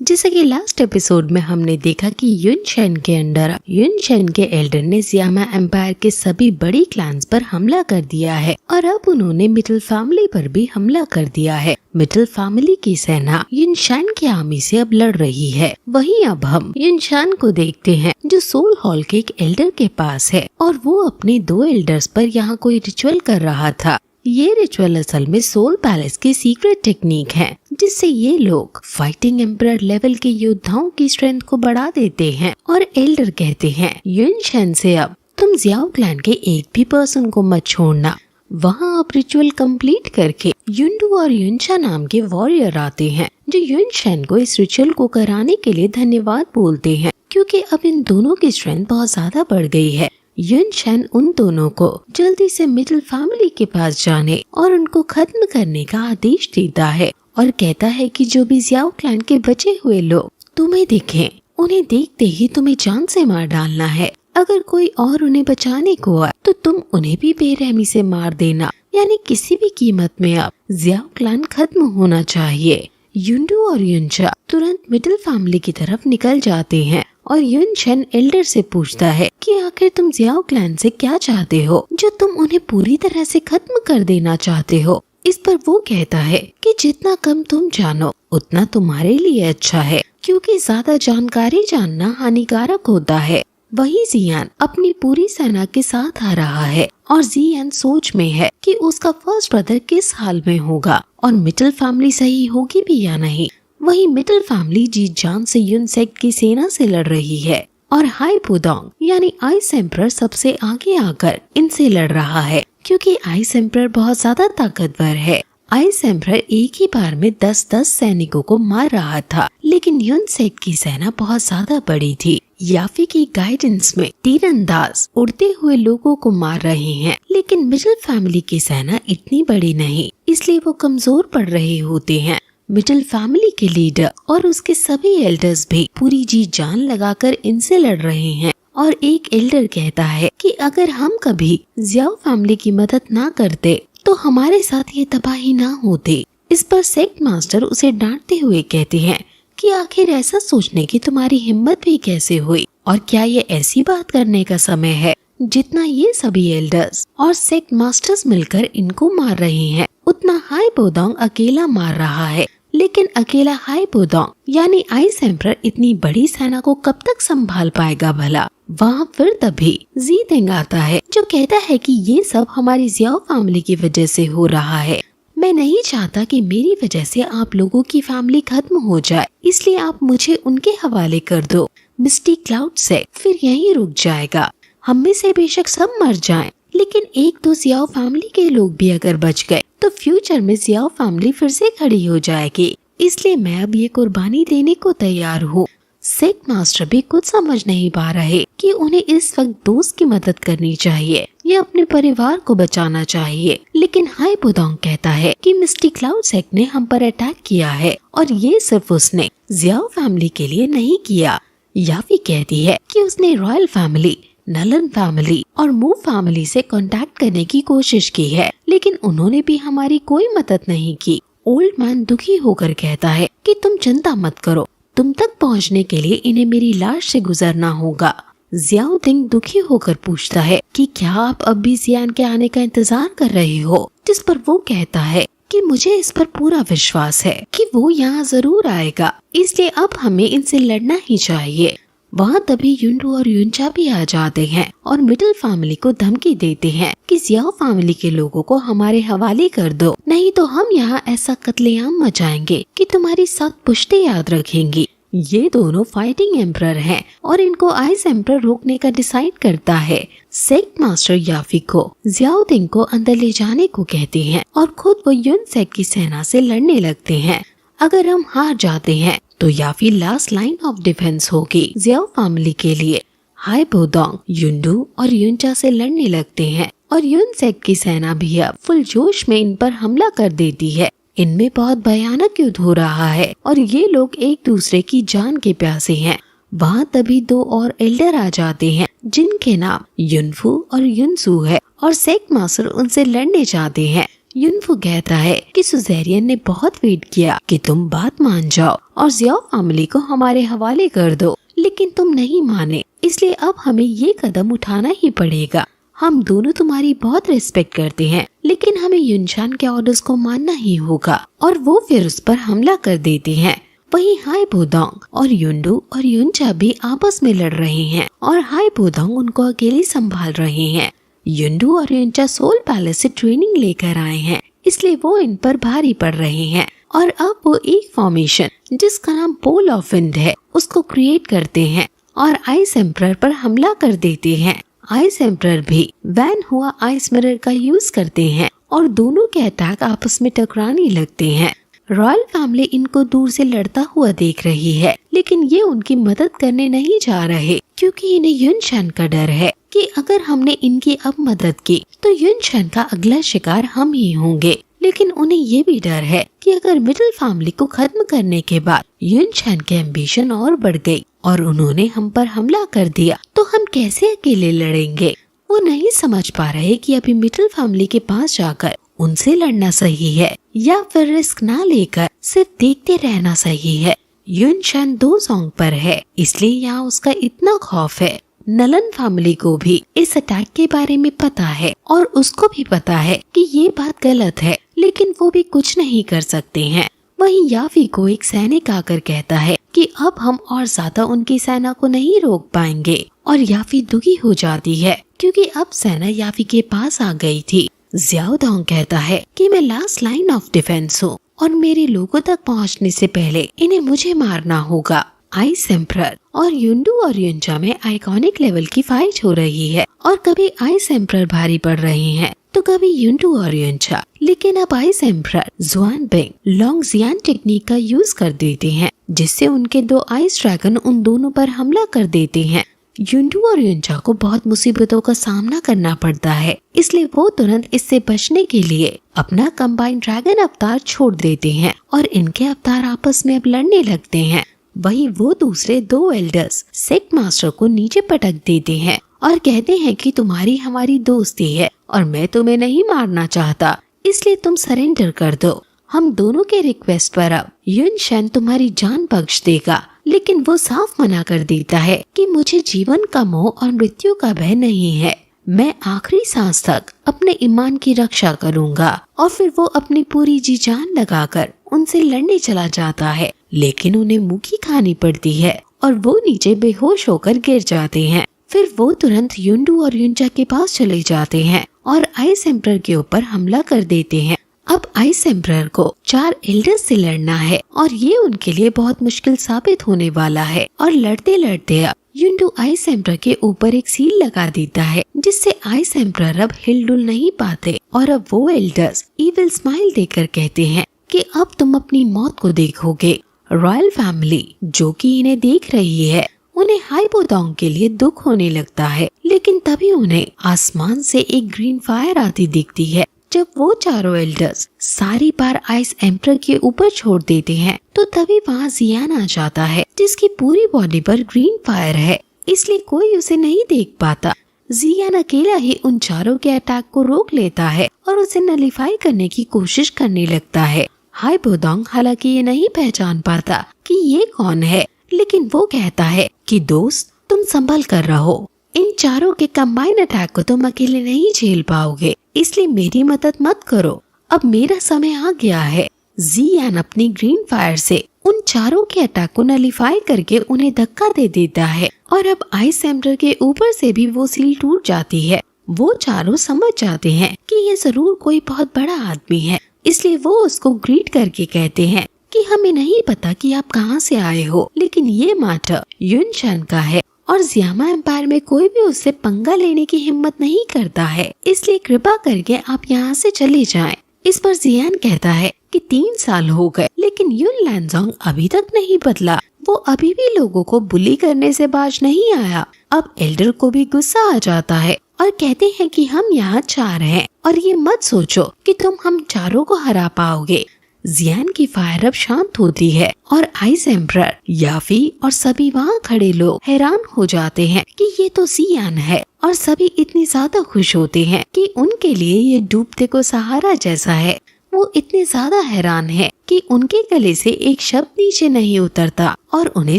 जैसे कि last episode में हमने देखा कि युनशेन के अंडर युनशेन के एल्डर ने जियामा एम्पायर के सभी बड़ी क्लैंस पर हमला कर दिया है और अब उन्होंने मिडिल फैमिली पर भी हमला कर दिया है। मिडिल फैमिली की सेना युनशेन की आर्मी से अब लड़ रही है। वहीं अब हम युनशेन को देखते हैं जो सोल हॉल के एक एल्डर के पास है और वो अपने 2 एल्डर्स पर यहाँ कोई रिचुअल कर रहा था। ये रिचुअल असल में सोल पैलेस की सीक्रेट टेक्निक है जिससे ये लोग फाइटिंग एम्परर लेवल के योद्धाओं की स्ट्रेंथ को बढ़ा देते हैं। और एल्डर कहते हैं युनशेन से अब तुम जियाओ क्लैन के एक भी पर्सन को मत छोड़ना। वहाँ अब रिचुअल कंप्लीट करके युंडू और युनचा नाम के वॉरियर आते हैं जो युनशेन को इस रिचुअल को कराने के लिए धन्यवाद बोलते हैं क्योंकि अब इन दोनों की स्ट्रेंथ बहुत ज्यादा बढ़ गई है। युनशेन उन दोनों को जल्दी से मिडिल फैमिली के पास जाने और उनको खत्म करने का आदेश देता है और कहता है कि जो भी जियाओ क्लैन के बचे हुए लोग तुम्हें दिखें उन्हें देखते ही तुम्हें जान से मार डालना है। अगर कोई और उन्हें बचाने को आए तो तुम उन्हें भी बेरहमी से मार देना, यानी किसी भी कीमत में अब जियाओ क्लैन खत्म होना चाहिए। युंडू और युनचा तुरंत मिडिल फैमिली की तरफ निकल जाते हैं और युनशेन एल्डर से पूछता है कि आखिर तुम जियाओ क्लैन से क्या चाहते हो जो तुम उन्हें पूरी तरह से खत्म कर देना चाहते हो। इस पर वो कहता है कि जितना कम तुम जानो उतना तुम्हारे लिए अच्छा है क्योंकि ज्यादा जानकारी जानना हानिकारक होता है। वही जियान अपनी पूरी सेना के साथ आ रहा है और जियान सोच में है कि उसका फर्स्ट ब्रदर किस हाल में होगा और मिडिल फैमिली सही होगी भी या नहीं। वही मिडिल फैमिली जीत जान से युन सेक्ट की सेना से लड़ रही है और हाई पुदोंग यानी आइस एम्परर सबसे आगे आकर इनसे लड़ रहा है क्योंकि आइस एम्परर बहुत ज्यादा ताकतवर है। आइस एम्परर एक ही बार में 10-10 सैनिकों को मार रहा था, लेकिन युन सेक्ट की सेना बहुत ज्यादा बड़ी थी। याफी की गाइडेंस में तीरंदाज उड़ते हुए लोगों को मार रहे हैं, लेकिन मिडिल फैमिली की सेना इतनी बड़ी नहीं, इसलिए वो कमजोर पड़ रहे होते हैं। मिडिल फैमिली के लीडर और उसके सभी एल्डर्स भी पूरी जी जान लगाकर इनसे लड़ रहे हैं और एक एल्डर कहता है कि अगर हम कभी जियाओ फैमिली की मदद ना करते तो हमारे साथ ये तबाही ना होती। इस पर सेक्ट मास्टर उसे डांटते हुए कहते हैं कि आखिर ऐसा सोचने की तुम्हारी हिम्मत भी कैसे हुई और क्या ये ऐसी बात करने का समय है जितना ये सभी एल्डर्स और सेक्ट मास्टर्स मिलकर इनको मार रहे हैं उतना हाई पुदोंग अकेला मार रहा है। लेकिन अकेला हाई पुदोंग यानी आइस एम्परर इतनी बड़ी सेना को कब तक संभाल पाएगा भला। वहाँ फिर तभी ज़ीतेंग आता है जो कहता है कि ये सब हमारी जियाओ फैमिली की वजह से हो रहा है। मैं नहीं चाहता कि मेरी वजह से आप लोगों की फैमिली खत्म हो जाए, इसलिए आप मुझे उनके हवाले कर दो। मिस्टी क्लाउड से फिर यहीं रुक जाएगा। हम में से बेशक सब मर जाएं, लेकिन 1-2 जियाओ फैमिली के लोग भी अगर बच गए तो फ्यूचर में जियाओ फैमिली फिर से खड़ी हो जाएगी। इसलिए मैं अब ये कुर्बानी देने को तैयार हूँ। सेक्ट मास्टर भी कुछ समझ नहीं पा रहे कि उन्हें इस वक्त दोस्त की मदद करनी चाहिए या अपने परिवार को बचाना चाहिए। लेकिन हाई पुदोंग कहता है कि मिस्टी क्लाउड सेक्ट ने हम पर अटैक किया है और ये सिर्फ उसने जियाओ फैमिली के लिए नहीं किया। याफी कहती है कि उसने रॉयल फैमिली, नलन फैमिली और मू फैमिली से कांटेक्ट करने की कोशिश की है, लेकिन उन्होंने भी हमारी कोई मदद नहीं की। ओल्ड मैन दुखी होकर कहता है कि तुम चिंता मत करो, तुम तक पहुंचने के लिए इन्हें मेरी लाश से गुजरना होगा। जियाओ दिंग दुखी होकर पूछता है कि क्या आप अब भी जियान के आने का इंतजार कर रहे हो, जिस पर वो कहता है कि मुझे इस पर पूरा विश्वास है कि वो यहाँ जरूर आएगा, इसलिए अब हमें इनसे लड़ना ही चाहिए। वहाँ तभी युंडू और युनचा भी आ जाते हैं और मिडिल फैमिली को धमकी देते हैं कि जियाओ फैमिली के लोगों को हमारे हवाले कर दो, नहीं तो हम यहाँ ऐसा कत्लेआम मचाएंगे कि तुम्हारी 7 पुश्तें याद रखेंगी। ये दोनों फाइटिंग एम्परर हैं और इनको आइस एम्परर रोकने का डिसाइड करता है। सेक्ट मास्टर याफी को जियाओ दिंग को अंदर ले जाने को कहते हैं और खुद वो युन सेक्ट की सेना से लड़ने लगते हैं। अगर हम हार जाते हैं तो याफी लास्ट लाइन ऑफ डिफेंस होगी जियाओ फैमिली के लिए। हाई पुदोंग युंडू और युनचा से लड़ने लगते हैं और युन सेक्ट की सेना भी अब फुल जोश में इन पर हमला कर देती है। इनमें बहुत भयानक युद्ध हो रहा है और ये लोग एक दूसरे की जान के प्यासे हैं। वहाँ तभी 2 और एल्डर आ जाते हैं जिनके नाम युनफू और युनसू है और सेक्ट मास्टर उनसे लड़ने जाते हैं। युनफू कहता है कि सुजेरियन ने बहुत वेट किया कि तुम बात मान जाओ और जियाओ फैमिली को हमारे हवाले कर दो, लेकिन तुम नहीं माने, इसलिए अब हमें ये कदम उठाना ही पड़ेगा। हम दोनों तुम्हारी बहुत रिस्पेक्ट करते हैं, लेकिन हमें युनशान के ऑर्डर्स को मानना ही होगा। और वो फिर उस पर हमला कर देते हैं। वहीं हाई बोदोंग और युंडू और युनचा भी आपस में लड़ रहे हैं और हाई बोदोंग उनको अकेले संभाल रहे हैं। युंडू और युनचा सोल पैलेस से ट्रेनिंग लेकर आए हैं, इसलिए वो इन पर भारी पड़ रहे हैं और अब वो एक फॉर्मेशन जिसका नाम पोल ऑफ विंड है उसको क्रिएट करते हैं और आइस एम्परर पर हमला कर देते हैं। आइस एम्परर भी वैन हुआ आइस मिरर का यूज करते हैं और दोनों के अटैक आपस में टकराने लगते हैं। रॉयल फैमिली इनको दूर से लड़ता हुआ देख रही है, लेकिन ये उनकी मदद करने नहीं जा रहे क्योंकि इन्हें युनशान का डर है कि अगर हमने इनकी अब मदद की तो युनशान का अगला शिकार हम ही होंगे। लेकिन उन्हें ये भी डर है कि अगर मिडिल फैमिली को खत्म करने के बाद युनशान के एम्बिशन और बढ़ गई और उन्होंने हम पर हमला कर दिया तो हम कैसे अकेले लड़ेंगे। वो नहीं समझ पा रहे कि अभी मिडिल फैमिली के पास जाकर उनसे लड़ना सही है या फिर रिस्क ना लेकर सिर्फ देखते रहना सही है। युनशान 2 सॉन्ग पर है, इसलिए यहाँ उसका इतना खौफ है। नलन फैमिली को भी इस अटैक के बारे में पता है और उसको भी पता है कि ये बात गलत है, लेकिन वो भी कुछ नहीं कर सकते हैं। वहीं याफी को एक सैनिक आकर कहता है कि अब हम और ज्यादा उनकी सेना को नहीं रोक पाएंगे और याफी दुखी हो जाती है क्योंकि अब सेना याफी के पास आ गई थी। जियाओ डोंग कहता है कि मैं लास्ट लाइन ऑफ डिफेंस हूँ और मेरे लोगों तक पहुँचने से पहले इन्हें मुझे मारना होगा। आइस एम्परर और युंडू और युनचा में आइकॉनिक लेवल की फाइट हो रही है और कभी आइस एम्परर भारी पड़ रहे हैं तो कभी युंडू और युनचा। लेकिन अब आइस एम्परर जुआन बिंग लॉन्ग जियान टेक्निक का यूज कर देते हैं, जिससे उनके 2 आइस ड्रैगन उन दोनों पर हमला कर देते हैं। युंडू और युनचा को बहुत मुसीबतों का सामना करना पड़ता है, इसलिए वो तुरंत इससे बचने के लिए अपना कंबाइंड ड्रैगन अवतार छोड़ देते हैं और इनके अवतार आपस में अब लड़ने लगते हैं। वहीं वो दूसरे 2 एल्डर्स सेक्ट मास्टर को नीचे पटक देते हैं और कहते हैं कि तुम्हारी हमारी दोस्ती है और मैं तुम्हें नहीं मारना चाहता, इसलिए तुम सरेंडर कर दो। हम दोनों के रिक्वेस्ट पर अब युनशान तुम्हारी जान बख्श देगा, लेकिन वो साफ मना कर देता है कि मुझे जीवन का मोह और मृत्यु का भय नहीं है। मैं आखिरी सांस तक अपने ईमान की रक्षा करूंगा। और फिर वो अपनी पूरी जी जान लगाकर उनसे लड़ने चला जाता है, लेकिन उन्हें मुक्की खानी पड़ती है और वो नीचे बेहोश होकर गिर जाते हैं। फिर वो तुरंत युंडू और युनचा के पास चले जाते हैं और आइस एम्परर के ऊपर हमला कर देते हैं। अब आइस एम्परर को 4 एल्डर्स से लड़ना है और ये उनके लिए बहुत मुश्किल साबित होने वाला है। और लड़ते लड़ते अब युंडू आइस एम्परर के ऊपर एक सील लगा देता है, जिससे आइस एम्परर अब हिलडुल नहीं पाते और अब वो एल्डर्स इविल स्माइल देकर कहते हैं कि अब तुम अपनी मौत को देखोगे। रॉयल फैमिली जो कि इन्हें देख रही है, उन्हें हाई बोदोंग के लिए दुख होने लगता है, लेकिन तभी उन्हें आसमान से एक ग्रीन फायर आती दिखती है। जब वो चारों एल्डर्स सारी बार आइस एम्परर के ऊपर छोड़ देते हैं तो तभी वहाँ जियान आ जाता है, जिसकी पूरी बॉडी पर ग्रीन फायर है, इसलिए कोई उसे नहीं देख पाता। जियान अकेला ही उन चारों के अटैक को रोक लेता है और उसे नलिफाई करने की कोशिश करने लगता है। हाई बोदोंग हालांकि ये नहीं पहचान पाता कि ये कौन है, लेकिन वो कहता है कि दोस्त तुम संभल कर रहो, इन चारों के कंबाइन अटैक को तुम अकेले नहीं झेल पाओगे, इसलिए मेरी मदद मत करो, अब मेरा समय आ गया है। जियान अपनी ग्रीन फायर से उन चारों के अटैक को नलिफाई करके उन्हें धक्का दे देता है और अब आइस एम्परर के ऊपर से भी वो सील टूट जाती है। वो चारों समझ जाते हैं कि ये जरूर कोई बहुत बड़ा आदमी है, इसलिए वो उसको ग्रीट करके कहते हैं कि हमें नहीं पता कि आप कहाँ से आए हो, लेकिन ये मैटर युनशान का है और जियामा एम्पायर में कोई भी उससे पंगा लेने की हिम्मत नहीं करता है, इसलिए कृपा करके आप यहाँ से चले जाएं। इस पर जियान कहता है कि 3 साल हो गए लेकिन युन लैनज़ोंग अभी तक नहीं बदला, वो अभी भी लोगों को बुली करने से बाज नहीं आया। अब एल्डर को भी गुस्सा आ जाता है और कहते हैं कि हम यहाँ 4 हैं और ये मत सोचो कि तुम हम चारों को हरा पाओगे। जियान की फायर अब शांत होती है और आइस एम्परर, याफी और सभी वहाँ खड़े लोग हैरान हो जाते हैं कि ये तो जियान है, और सभी इतनी ज्यादा खुश होते हैं कि उनके लिए ये डूबते को सहारा जैसा है। वो इतने ज्यादा हैरान है कि उनके गले से एक शब्द नीचे नहीं उतरता और उन्हें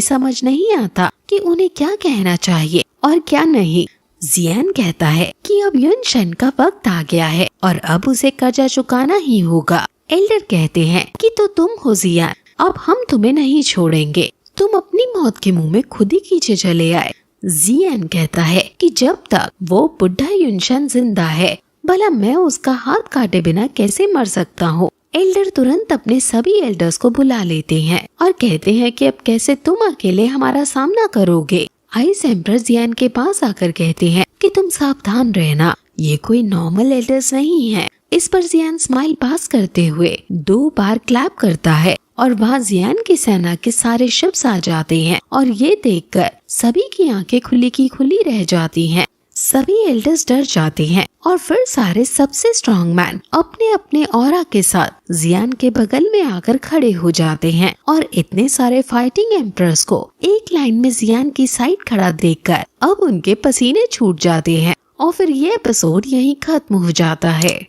समझ नहीं आता कि उन्हें क्या कहना चाहिए और क्या नहीं। जियान कहता है कि अब युनशन का वक्त आ गया है और अब उसे कर्जा चुकाना ही होगा। एल्डर कहते हैं कि तो तुम हो जियान, अब हम तुम्हें नहीं छोड़ेंगे, तुम अपनी मौत के मुंह में खुद ही खींचे चले आए। जियान कहता है कि जब तक वो बुढ़ा युनशन जिंदा है, भला मैं उसका हाथ काटे बिना कैसे मर सकता हूँ। एल्डर तुरंत अपने सभी एल्डर्स को बुला लेते हैं और कहते हैं कि अब कैसे तुम अकेले हमारा सामना करोगे। आइस एम्परर जियान के पास आकर कहते हैं कि तुम सावधान रहना, ये कोई नॉर्मल एल्डर्स नहीं है। इस पर जियान स्माइल पास करते हुए 2 बार क्लैप करता है और वहाँ जियान की सेना के सारे शिप्स आ जाते हैं और ये देखकर सभी की आंखें खुली की खुली रह जाती हैं। सभी एल्डर्स डर जाते हैं और फिर सारे सबसे स्ट्रॉन्ग मैन अपने अपने ऑरा के साथ जियान के बगल में आकर खड़े हो जाते हैं और इतने सारे फाइटिंग एम्परर्स को एक लाइन में जियान की साइड खड़ा देखकर अब उनके पसीने छूट जाते हैं और फिर ये एपिसोड यहीं खत्म हो जाता है।